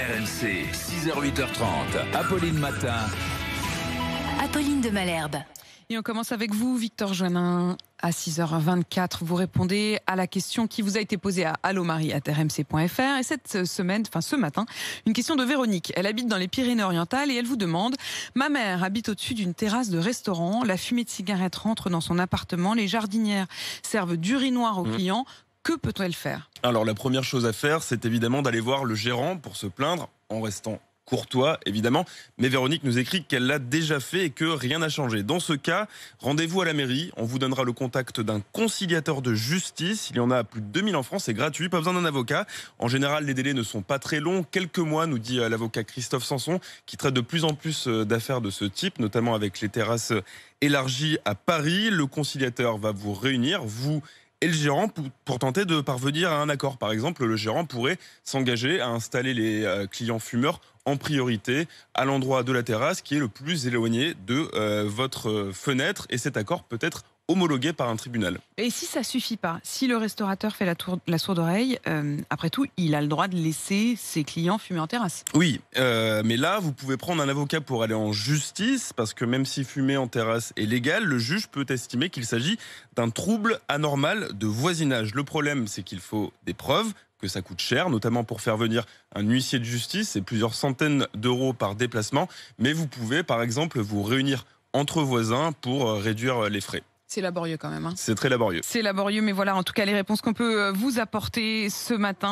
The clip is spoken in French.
RMC, 6h-8h30, Apolline Matin. Apolline de Malherbe. Et on commence avec vous, Victor Joannin, à 6h24. Vous répondez à la question qui vous a été posée à allomarie@rmc.fr. Et ce matin, une question de Véronique. Elle habite dans les Pyrénées-Orientales et elle vous demande: ma mère habite au-dessus d'une terrasse de restaurant. La fumée de cigarette rentre dans son appartement. Les jardinières servent d'urinoir aux clients. Que peut-elle faire? Alors la première chose à faire, c'est évidemment d'aller voir le gérant pour se plaindre, en restant courtois évidemment. Mais Véronique nous écrit qu'elle l'a déjà fait et que rien n'a changé. Dans ce cas, rendez-vous à la mairie. On vous donnera le contact d'un conciliateur de justice. Il y en a plus de 2000 en France, c'est gratuit, pas besoin d'un avocat. En général, les délais ne sont pas très longs. Quelques mois, nous dit l'avocat Christophe Sanson, qui traite de plus en plus d'affaires de ce type, notamment avec les terrasses élargies à Paris. Le conciliateur va vous réunir, vous et le gérant, pour tenter de parvenir à un accord. Par exemple, le gérant pourrait s'engager à installer les clients fumeurs en priorité à l'endroit de la terrasse qui est le plus éloigné de votre fenêtre. Et cet accord peut être homologué par un tribunal. Et si ça suffit pas, si le restaurateur fait la sourde oreille, après tout, il a le droit de laisser ses clients fumer en terrasse. Oui, mais là, vous pouvez prendre un avocat pour aller en justice, parce que même si fumer en terrasse est légal, le juge peut estimer qu'il s'agit d'un trouble anormal de voisinage. Le problème, c'est qu'il faut des preuves, que ça coûte cher, notamment pour faire venir un huissier de justice, c'est plusieurs centaines d'euros par déplacement, mais vous pouvez, par exemple, vous réunir entre voisins pour réduire les frais. C'est laborieux quand même. C'est très laborieux. C'est laborieux, mais voilà en tout cas les réponses qu'on peut vous apporter ce matin.